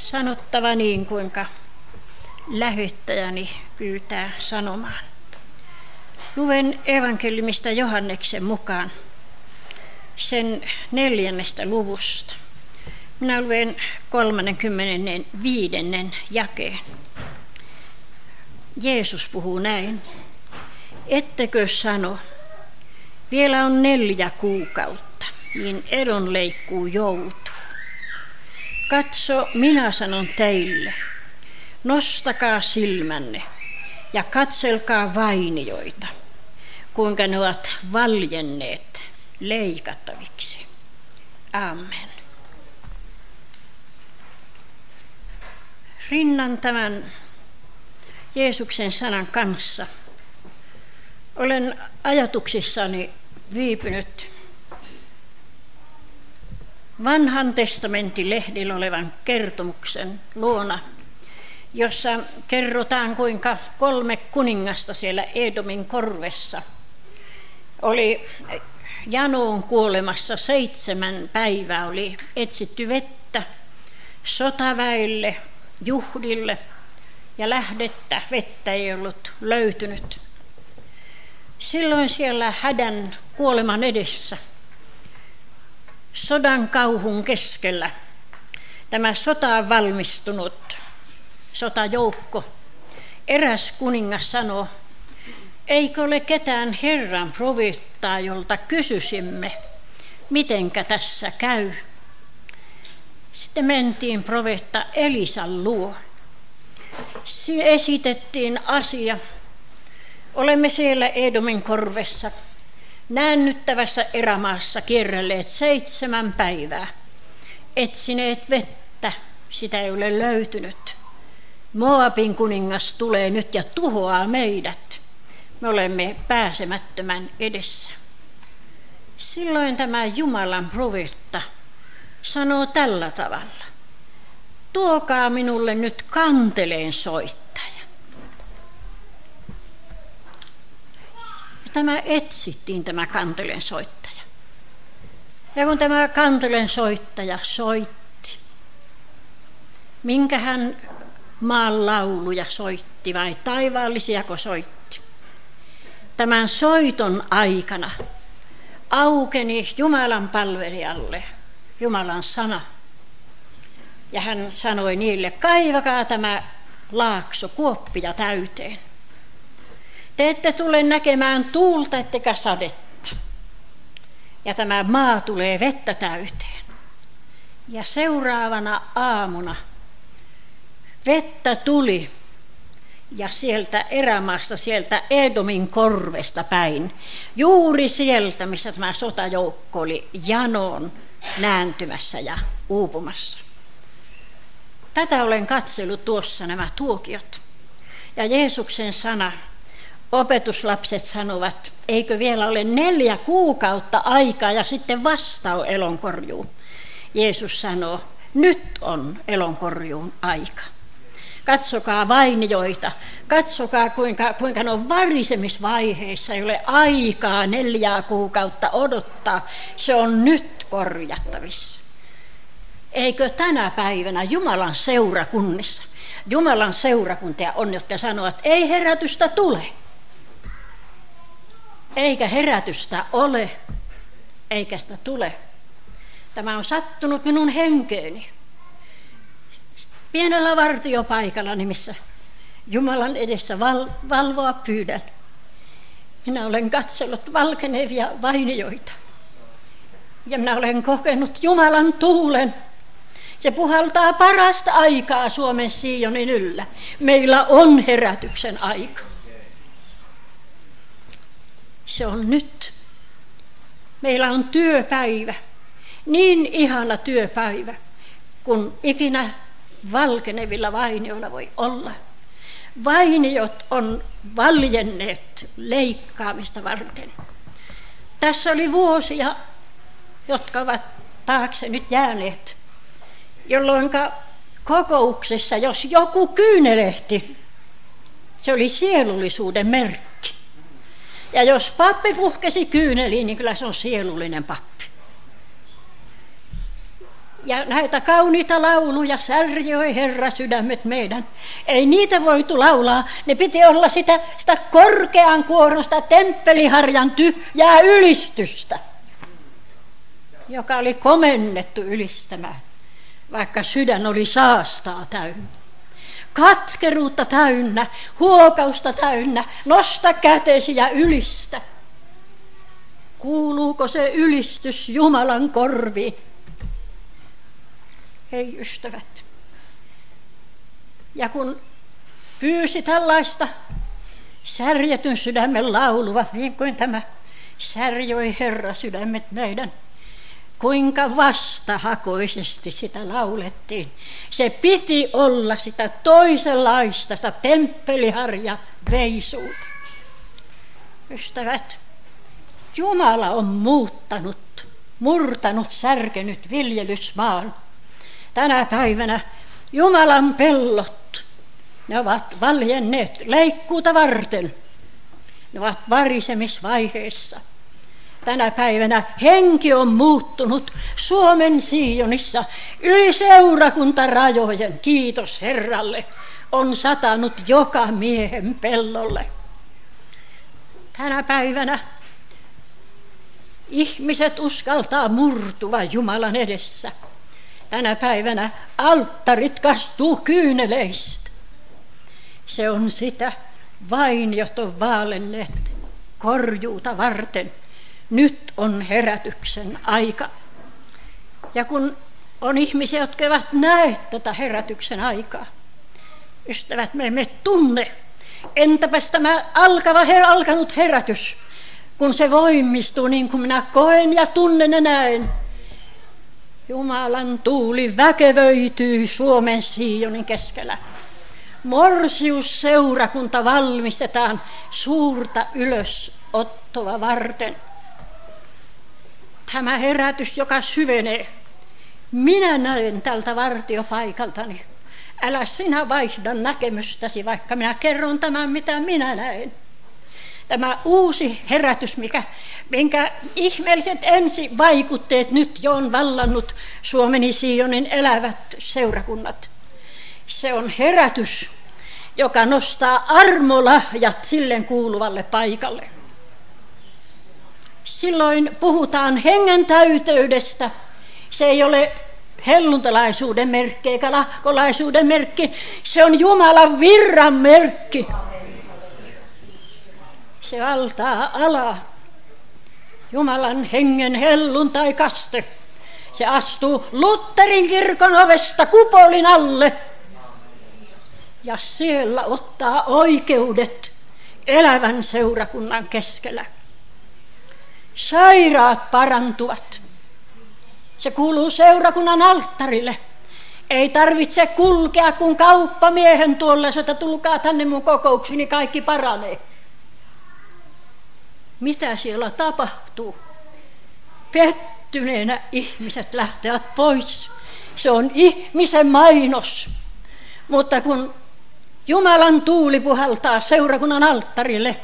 sanottava niin, kuinka lähettäjäni pyytää sanomaan. Luen evankeliumista Johanneksen mukaan sen 4. luvusta. Minä luen 35. jakeen. Jeesus puhuu näin. Ettekö sano, vielä on 4 kuukautta, niin edonleikkuu joutuu. Katso, minä sanon teille, nostakaa silmänne ja katselkaa vainioita, kuinka ne ovat valjenneet leikattaviksi. Amen. Rinnan tämän Jeesuksen sanan kanssa olen ajatuksissani viipynyt Vanhan testamentin lehdillä olevan kertomuksen luona, jossa kerrotaan, kuinka 3 kuningasta siellä Edomin korvessa oli janoon kuolemassa. 7 päivää oli etsitty vettä sotaväille, juhdille, ja lähdettä vettä ei ollut löytynyt. Silloin siellä hädän kuoleman edessä, sodan kauhun keskellä, tämä sotaan valmistunut sotajoukko, eräs kuningas sanoi, eikö ole ketään Herran profeettaa, jolta kysyisimme, mitenkä tässä käy. Sitten mentiin profeetta Elisan luo. Esitettiin asia. Olemme siellä Edomin korvessa, näännyttävässä erämaassa kierrelleet 7 päivää, etsineet vettä, sitä ei ole löytynyt. Moabin kuningas tulee nyt ja tuhoaa meidät. Me olemme pääsemättömän edessä. Silloin tämä Jumalan profeetta sanoo tällä tavalla. Tuokaa minulle nyt kanteleen soittaja. Ja tämä etsittiin, tämä kanteleen soittaja. Ja kun tämä kanteleen soittaja soitti, minkä hän maan lauluja soitti vai taivaallisiako soitti, tämän soiton aikana aukeni Jumalan palvelijalle Jumalan sana. Ja hän sanoi niille, kaivakaa tämä laakso kuoppia täyteen. Te ette tule näkemään tuulta ettekä sadetta. Ja tämä maa tulee vettä täyteen. Ja seuraavana aamuna vettä tuli. Ja sieltä erämaasta, sieltä Edomin korvesta päin, juuri sieltä, missä tämä sotajoukko oli janoon nääntymässä ja uupumassa. Tätä olen katsellut tuossa nämä tuokiot. Ja Jeesuksen sana, opetuslapset sanovat, eikö vielä ole 4 kuukautta aikaa ja sitten vasta on elonkorjuu. Jeesus sanoo, nyt on elonkorjuun aika. Katsokaa vainioita, katsokaa kuinka ne on varisemisvaiheissa, ei ole aikaa 4 kuukautta odottaa, se on nyt korjattavissa. Eikö tänä päivänä Jumalan seurakunnissa, Jumalan seurakuntia on, jotka sanovat, että ei herätystä tule, eikä herätystä ole, eikä sitä tule. Tämä on sattunut minun henkeeni. Pienellä vartiopaikalla, missä Jumalan edessä valvoa pyydän. Minä olen katsellut valkenevia vainioita. Ja minä olen kokenut Jumalan tuulen. Se puhaltaa parasta aikaa Suomen Sionin yllä. Meillä on herätyksen aika. Se on nyt. Meillä on työpäivä. Niin ihana työpäivä, kun ikinä valkenevilla vainioilla voi olla. Vainiot on valjenneet leikkaamista varten. Tässä oli vuosia, jotka ovat taakse nyt jääneet, jolloin kokouksessa, jos joku kyynelehti, se oli sielullisuuden merkki. Ja jos pappi puhkesi kyyneliin, niin kyllä se on sielullinen pappi. Ja näitä kauniita lauluja särjöi Herra sydämet meidän. Ei niitä voitu laulaa, ne piti olla sitä korkean kuoron, sitä temppeliharjan tyhjää ylistystä, joka oli komennettu ylistämään, vaikka sydän oli saastaa täynnä. Katkeruutta täynnä, huokausta täynnä, nosta kätesi ja ylistä. Kuuluuko se ylistys Jumalan korviin? Ei, ystävät. Ja kun pyysi tällaista särjetyn sydämen laulua, niin kuin tämä särjoi Herra sydämet meidän, kuinka vastahakoisesti sitä laulettiin. Se piti olla sitä toisenlaista, sitä temppeliharja veisuutta. Ystävät, Jumala on murtanut, särkenyt viljelysmaan. Tänä päivänä Jumalan pellot, ne ovat valjenneet leikkuuta varten. Ne ovat varisemisvaiheessa. Tänä päivänä henki on muuttunut Suomen Sionissa yli seurakuntarajojen, kiitos Herralle, on satanut joka miehen pellolle. Tänä päivänä ihmiset uskaltaa murtua Jumalan edessä. Tänä päivänä alttarit kastuu kyyneleistä. Se on sitä vainiot on vaalenneet korjuuta varten. Nyt on herätyksen aika. Ja kun on ihmisiä, jotka eivät näe tätä herätyksen aikaa, ystävät, me emme tunne. Entäpäs tämä alkanut herätys, kun se voimistuu niin kuin minä koen ja tunnen ja näen. Jumalan tuuli väkevöityy Suomen Sionin keskellä. Morsiusseurakunta valmistetaan suurta ylösottoa varten. Tämä herätys, joka syvenee. Minä näen tältä vartiopaikaltani. Älä sinä vaihda näkemystäsi, vaikka minä kerron tämän, mitä minä näen. Tämä uusi herätys, minkä ihmeelliset ensivaikutteet nyt jo on vallannut Suomen Sionin elävät seurakunnat. Se on herätys, joka nostaa armolahjat sille kuuluvalle paikalle. Silloin puhutaan hengen täyteydestä. Se ei ole helluntalaisuuden merkki eikä lahkolaisuuden merkki. Se on Jumalan virran merkki. Se valtaa alaa. Jumalan hengen helluntaikaste. Se astuu Lutherin kirkon ovesta kupolin alle. Ja siellä ottaa oikeudet elävän seurakunnan keskellä. Sairaat parantuvat. Se kuuluu seurakunnan alttarille. Ei tarvitse kulkea kuin kauppamiehen tuolle, että tulkaa tänne mun kokouksiin, niin kaikki paranee. Mitä siellä tapahtuu? Pettyneenä ihmiset lähtevät pois. Se on ihmisen mainos. Mutta kun Jumalan tuuli puhaltaa seurakunnan alttarille,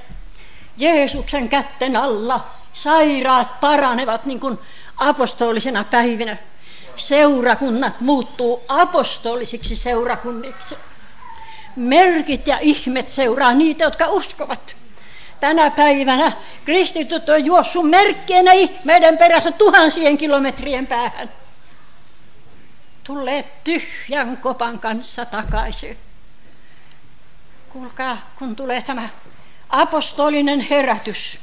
Jeesuksen kätten alla sairaat paranevat niin kuin apostolisena päivinä. Seurakunnat muuttuu apostolisiksi seurakunniksi. Merkit ja ihmet seuraa niitä, jotka uskovat. Tänä päivänä kristityt on juossut merkkien ja ihmeiden perässä 1000 kilometrien päähän. Tulee tyhjän kopan kanssa takaisin. Kuulkaa, kun tulee tämä apostolinen herätys,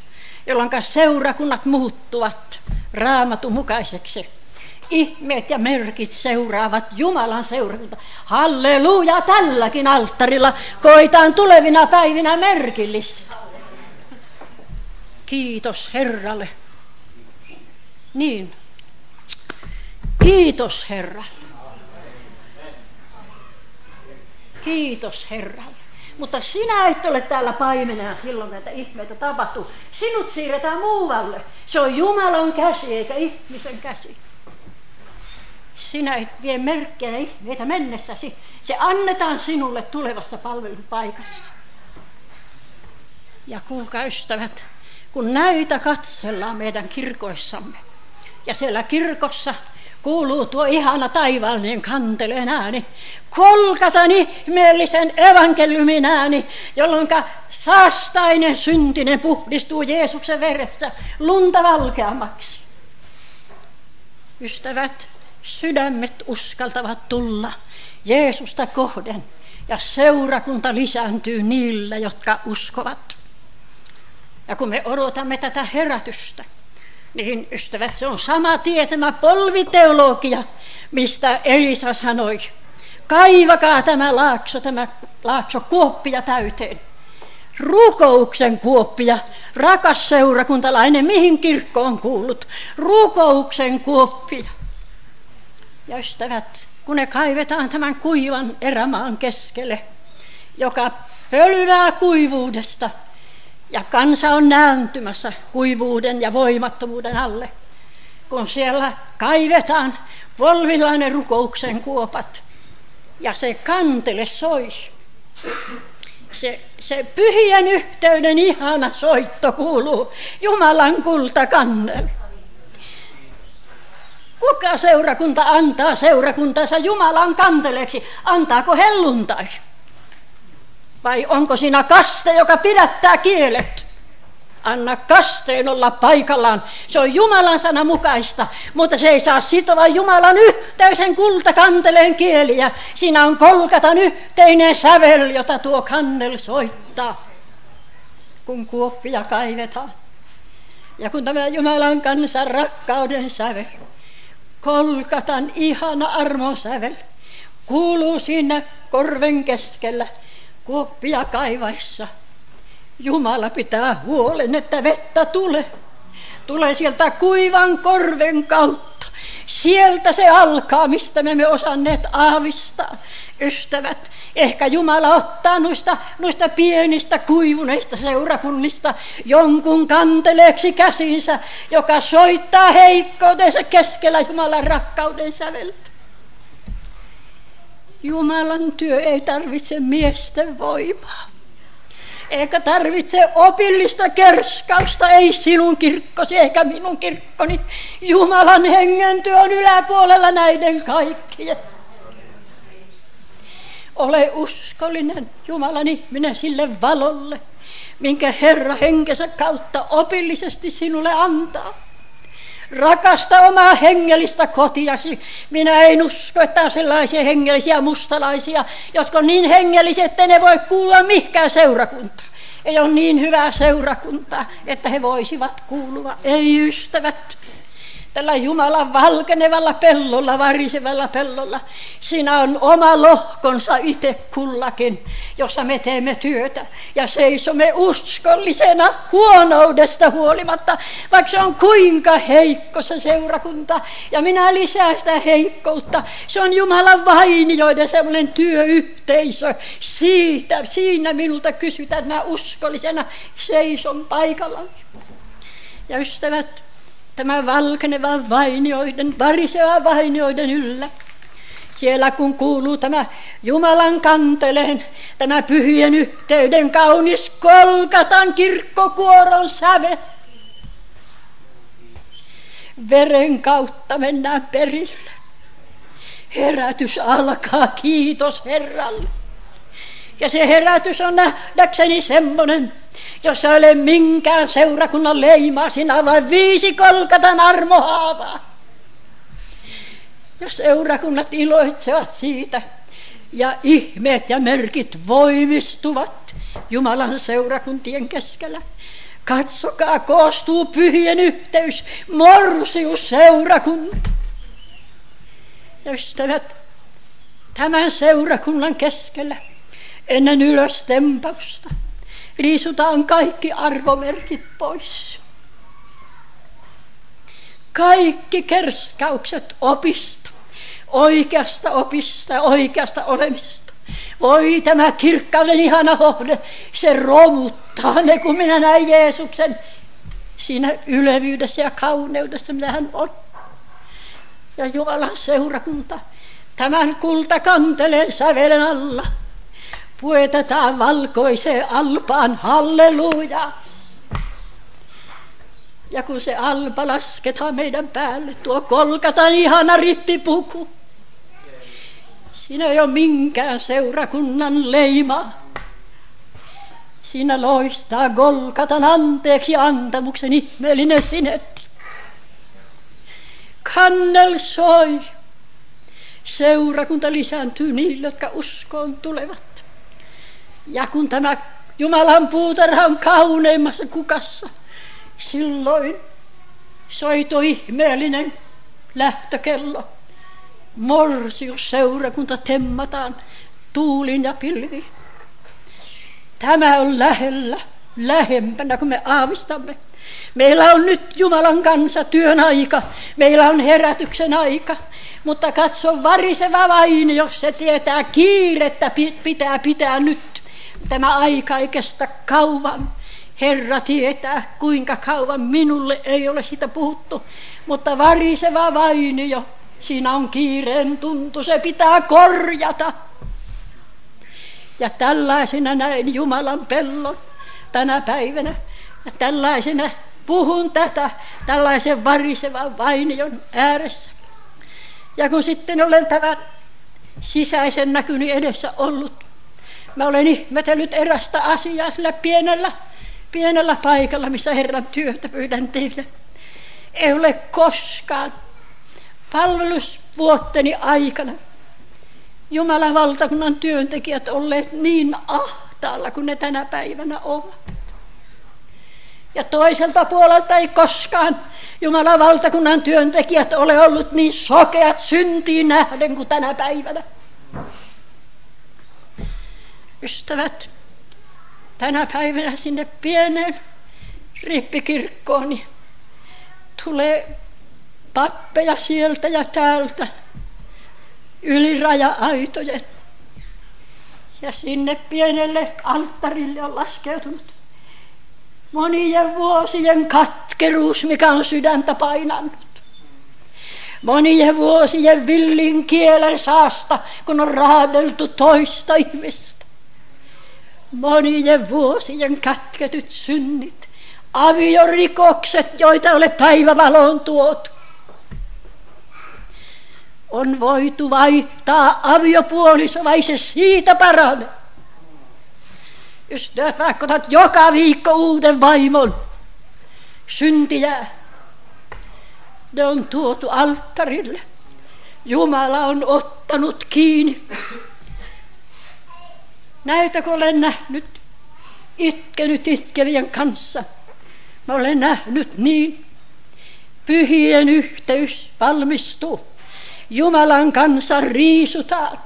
jolloin seurakunnat muuttuvat Raamatun mukaiseksi. Ihmeet ja merkit seuraavat Jumalan seurakunta. Halleluja, tälläkin alttarilla koitaan tulevina päivinä merkillistä. Kiitos Herralle. Niin. Kiitos Herralle. Kiitos Herralle. Mutta sinä et ole täällä paimenena silloin, näitä ihmeitä tapahtuu. Sinut siirretään muualle. Se on Jumalan käsi eikä ihmisen käsi. Sinä et vie merkkejä ja ihmeitä mennessäsi. Se annetaan sinulle tulevassa palvelupaikassa. Ja kuulkaa ystävät, kun näitä katsellaan meidän kirkoissamme, ja siellä kirkossa kuuluu tuo ihana taivaallinen kanteleen ääni, Golgatan ihmeellisen evankeliumin ääni, jolloin saastainen syntinen puhdistuu Jeesuksen veressä lunta valkeammaksi. Ystävät, sydämet uskaltavat tulla Jeesusta kohden ja seurakunta lisääntyy niillä, jotka uskovat. Ja kun me odotamme tätä herätystä, niin ystävät, se on sama tie tämä polviteologia, mistä Elisa sanoi. Kaivakaa tämä laakso kuoppia täyteen. Rukouksen kuoppia, rakas seurakuntalainen, mihin kirkko on kuullut? Rukouksen kuoppia. Ja ystävät, kun ne kaivetaan tämän kuivan erämaan keskelle, joka pölylää kuivuudesta, ja kansa on nääntymässä kuivuuden ja voimattomuuden alle, kun siellä kaivetaan polvillainen rukouksen kuopat, ja se kantele soi. Se pyhien yhteyden ihana soitto kuuluu Jumalan kultakannel. Kuka seurakunta antaa seurakuntansa Jumalan kanteleeksi? Antaako helluntai? Vai onko siinä kaste, joka pidättää kielet? Anna kasteen olla paikallaan. Se on Jumalan sana mukaista, mutta se ei saa sitova Jumalan yhteisen kultakanteleen kieliä. Siinä on Golgatan yhteinen sävel, jota tuo kannel soittaa, kun kuoppia kaivetaan. Ja kun tämä Jumalan kansan rakkauden sävel, Golgatan ihana armon sävel, kuuluu siinä korven keskellä kuoppia kaivaessa, Jumala pitää huolen, että vettä tulee sieltä kuivan korven kautta. Sieltä se alkaa, mistä me emme osanneet aavistaa. Ystävät, ehkä Jumala ottaa noista pienistä kuivuneista seurakunnista jonkun kanteleeksi käsinsä, joka soittaa heikkoutensa keskellä Jumalan rakkauden säveltä. Jumalan työ ei tarvitse miesten voimaa. Eikä tarvitse opillista kerskausta, ei sinun kirkkosi eikä minun kirkkoni. Jumalan hengen työ on yläpuolella näiden kaikkien. Ole uskollinen Jumalan ihminen sille valolle, minkä Herra henkensä kautta opillisesti sinulle antaa. Rakasta omaa hengellistä kotiasi. Minä en usko, että on sellaisia hengellisiä mustalaisia, jotka on niin hengellisiä, että ne voi kuulua mihinkään seurakuntaan. Ei ole niin hyvää seurakuntaa, että he voisivat kuulua. Ei ystävät. Tällä Jumalan valkenevalla pellolla, varisevalla pellolla, siinä on oma lohkonsa itse kullakin, jossa me teemme työtä ja seisomme uskollisena huonoudesta huolimatta, vaikka se on kuinka heikko se seurakunta, ja minä lisään sitä heikkoutta. Se on Jumalan vainioiden semmoinen työyhteisö. Siinä minulta kysytään, että mä uskollisena seison paikallani. Ja ystävät, tämä valkeneva vainioiden, variseva vainioiden yllä. Siellä kun kuuluu tämä Jumalan kanteleen, tämä pyhien yhteyden kaunis Golgatan kirkkokuoron säve. Veren kautta mennään perille. Herätys alkaa, kiitos Herralle. Ja se herätys on nähdäkseni semmoinen, jossa ei ole minkään seurakunnan leimaa, siinä on vain 5 Golgatan armohaavaa. Ja seurakunnat iloitsevat siitä, ja ihmeet ja merkit voimistuvat Jumalan seurakuntien keskellä. Katsokaa, koostuu pyhien yhteys, morsius seurakunta. Ja ystävät, tämän seurakunnan keskellä ennen ylöstempausta riisutaan kaikki arvomerkit pois. Kaikki kerskaukset opista, oikeasta opista, oikeasta olemisesta. Voi tämä kirkkauden ihana hohde, se romuttaa ne, kun minä näin Jeesuksen siinä ylevyydessä ja kauneudessa, mitä hän on. Ja Jumalan seurakunta tämän kultakanteleen sävelen alla puetetaan valkoiseen alpaan, halleluja. Ja kun se alba lasketaan meidän päälle, tuo Golgatan ihana rippipuku, siinä ei ole minkään seurakunnan leimaa. Siinä loistaa Golgatan anteeksi antamuksen ihmeellinen sinetti. Kannel soi. Seurakunta lisääntyy niille, jotka uskoon tulevat. Ja kun tämä Jumalan puutarha on kauneimmassa kukassa, silloin soi tuo ihmeellinen lähtökello. Morsius seurakunta temmataan tuulin ja pilviin. Tämä on lähempänä kuin me aavistamme. Meillä on nyt Jumalan kanssa työn aika, meillä on herätyksen aika, mutta katso variseva vain, jos se tietää kiirettä pitää nyt. Tämä aika ei kestä kauan. Herra tietää, kuinka kauan, minulle ei ole siitä puhuttu, mutta variseva vainio, siinä on kiireen tuntu, se pitää korjata. Ja tällaisena näin Jumalan pellon tänä päivänä, ja tällaisena puhun tätä, tällaisen varisevan vainion ääressä. Ja kun sitten olen tämän sisäisen näkyni edessä ollut, mä olen ihmetellyt erästä asiaa sillä pienellä paikalla, missä Herran työtä pyydän teille. Ei ole koskaan palvelusvuotteni aikana Jumalan valtakunnan työntekijät olleet niin ahtaalla kuin ne tänä päivänä ovat. Ja toiselta puolelta ei koskaan Jumalan valtakunnan työntekijät ole ollut niin sokeat syntiin nähden kuin tänä päivänä. Ystävät, tänä päivänä sinne pieneen rippikirkkoon tulee pappeja sieltä ja täältä yli raja-aitojen. Ja sinne pienelle alttarille on laskeutunut monien vuosien katkeruus, mikä on sydäntä painanut. Monien vuosien villin kielen saasta, kun on raadeltu toista ihmistä. Monien vuosien kätketyt synnit, aviorikokset, joita ei ole päivävaloon tuotu. On voitu vaihtaa aviopuoliso, vai se siitä parane. Jos vaikka otat joka viikko uuden vaimon, synti jää. Ne on tuotu alttarille. Jumala on ottanut kiinni. Näitä kun olen nähnyt, itkenyt itkevien kanssa. Mä olen nähnyt niin. Pyhien yhteys valmistuu. Jumalan kanssa riisutaan.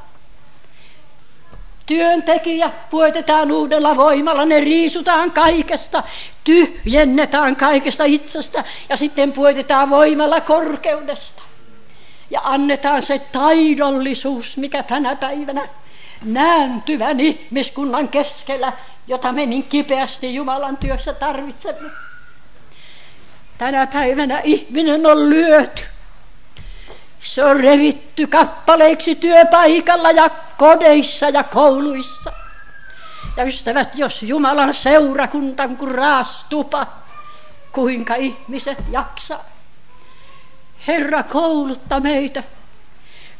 Työntekijät puetetaan uudella voimalla, ne riisutaan kaikesta, tyhjennetään kaikesta itsestä ja sitten puetetaan voimalla korkeudesta. Ja annetaan se taidollisuus, mikä tänä päivänä nääntyvän ihmiskunnan keskellä, jota me niin kipeästi Jumalan työssä tarvitsemme. Tänä päivänä ihminen on lyöty. Se on revitty kappaleiksi työpaikalla ja kodeissa ja kouluissa. Ja ystävät, jos Jumalan seurakunta on kuin raastupa, kuinka ihmiset jaksaa. Herra kouluttaa meitä,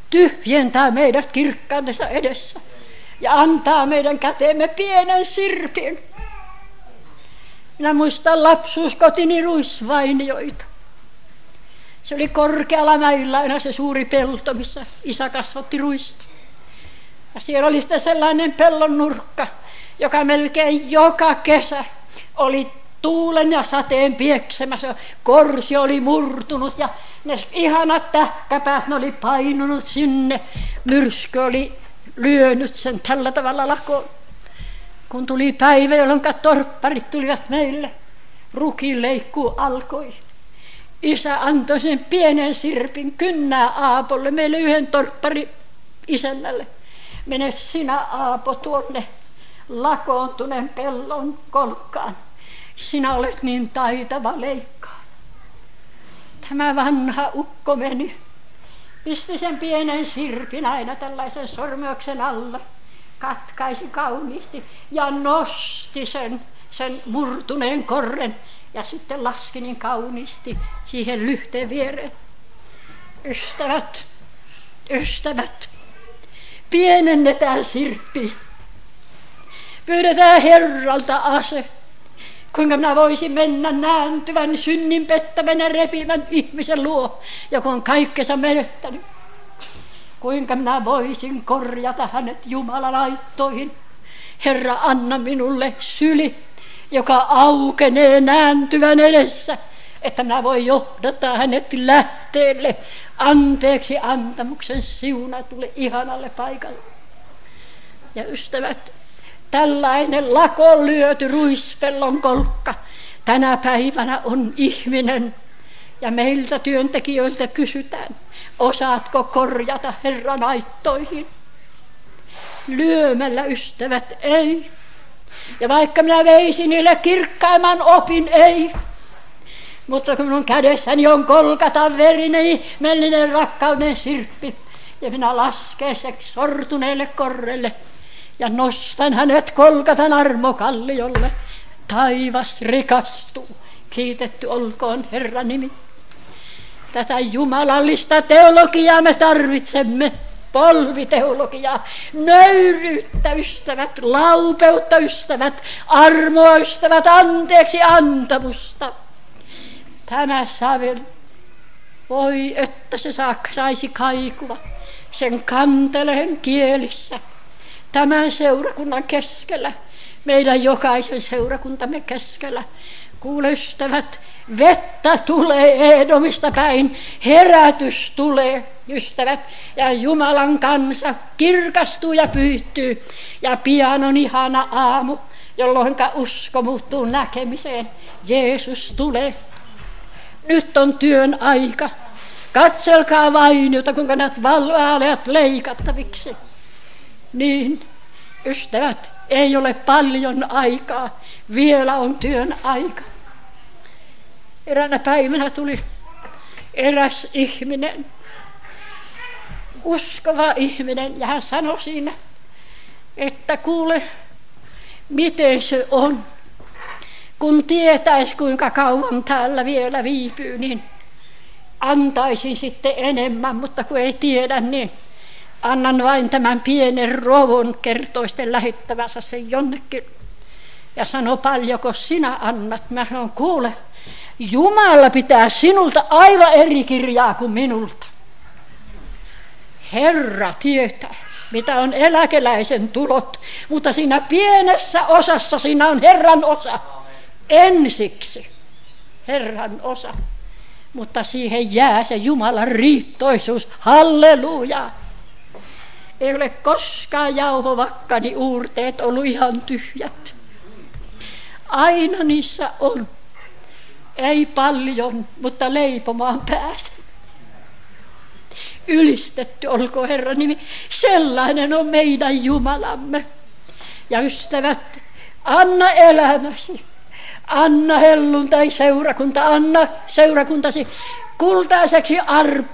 tyhjentää meidät kirkkautensa edessä ja antaa meidän käteemme pienen sirpin. Minä muistan lapsuuskotini ruisvainioita. Se oli korkealla mäillä aina se suuri pelto, missä isä kasvatti ruista. Ja siellä oli sitten sellainen pellon nurkka, joka melkein joka kesä oli tuulen ja sateen pieksemässä. Korsi oli murtunut ja ne ihanat tähkäpäät, ne oli painunut sinne. Myrsky oli lyönyt sen tällä tavalla lakoon. Kun tuli päivä, jolloin torpparit tulivat meille, rukiinleikkuu alkoi. Isä antoi sen pienen sirpin kynnää Aapolle, meille yhden torppari isännälle. Mene sinä, Aapo, tuonne lakoontuneen pellon kolkkaan. Sinä olet niin taitava leikkaa. Tämä vanha ukko meni, pisti sen pienen sirpin aina tällaisen sormioksen alla, katkaisi kauniisti ja nosti sen murtuneen korren ja sitten laski niin kauniisti siihen lyhteen viereen. Ystävät, ystävät, pienennetään sirppiä. Pyydetään Herralta ase. Kuinka minä voisin mennä nääntyvän, synnin pettävänä repivän ihmisen luo, joka on kaikkensa menettänyt. Kuinka minä voisin korjata hänet Jumalan aittoihin. Herra, anna minulle syli, joka aukenee nääntyvän edessä, että minä voin johdattaa hänet lähteelle anteeksi antamuksen siunatulle ihanalle paikalle. Ja ystävät, tällainen lakoon lyöty ruispellon kolkka tänä päivänä on ihminen, ja meiltä työntekijöiltä kysytään, osaatko korjata Herran aittoihin? Lyömällä, ystävät, ei. Ja vaikka minä veisin niille kirkkaimman opin, ei. Mutta kun minun kädessäni on Golgatan verinen ihmeellinen rakkauden sirppi, ja minä lasken se sortuneelle korrelle, ja nostan hänet Golgatan armokalliolle, taivas rikastuu. Kiitetty olkoon Herran nimi. Tätä jumalallista teologiaa me tarvitsemme, polviteologiaa, nöyryyttä ystävät, laupeutta ystävät, armoa ystävät, anteeksi antamusta. Tämä sävel, voi että se saisi kaikua sen kanteleen kielissä tämän seurakunnan keskellä, meidän jokaisen seurakuntamme keskellä. Kuule ystävät, vettä tulee Eedomista päin, herätys tulee ystävät, ja Jumalan kansa kirkastuu ja pyyhtyy, ja pian on ihana aamu, jolloin usko muuttuu näkemiseen. Jeesus tulee. Nyt on työn aika. Katselkaa vainiota, kuinka näet vaaleat leikattaviksi. Niin, ystävät, ei ole paljon aikaa. Vielä on työn aika. Eräänä päivänä tuli eräs ihminen, uskova ihminen, ja hän sanoi siinä, että kuule, miten se on, kun tietäisi kuinka kauan täällä vielä viipyy, niin antaisin sitten enemmän, mutta kun ei tiedä, niin annan vain tämän pienen rovon, kertoisten lähettävänsä sen jonnekin. Ja sanoi, paljonko sinä annat? Mä sanon, kuule, Jumala pitää sinulta aivan eri kirjaa kuin minulta. Herra tietää, mitä on eläkeläisen tulot, mutta siinä pienessä osassa siinä on Herran osa. Ensiksi Herran osa, mutta siihen jää se Jumalan riittoisuus. Halleluja! Ei ole koskaan jauhovakkani uurteet ollut ihan tyhjät. Aina niissä on. Ei paljon, mutta leipomaan pääsen. Ylistetty olkoon Herran nimi. Sellainen on meidän Jumalamme. Ja ystävät, anna elämäsi. Anna helluntai-seurakunta, anna seurakuntasi kultaiseksi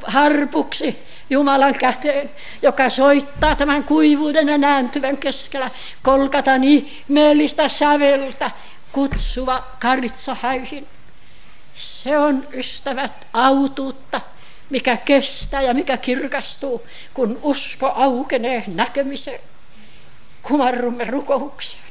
harpuksi Jumalan käteen, joka soittaa tämän kuivuuden ja nääntyvän keskellä Golgatan ihmeellistä säveltä kutsuva karitsahäihin. Se on, ystävät, autuutta, mikä kestää ja mikä kirkastuu, kun usko aukenee näkemiseen. Kumarrumme rukoukseen.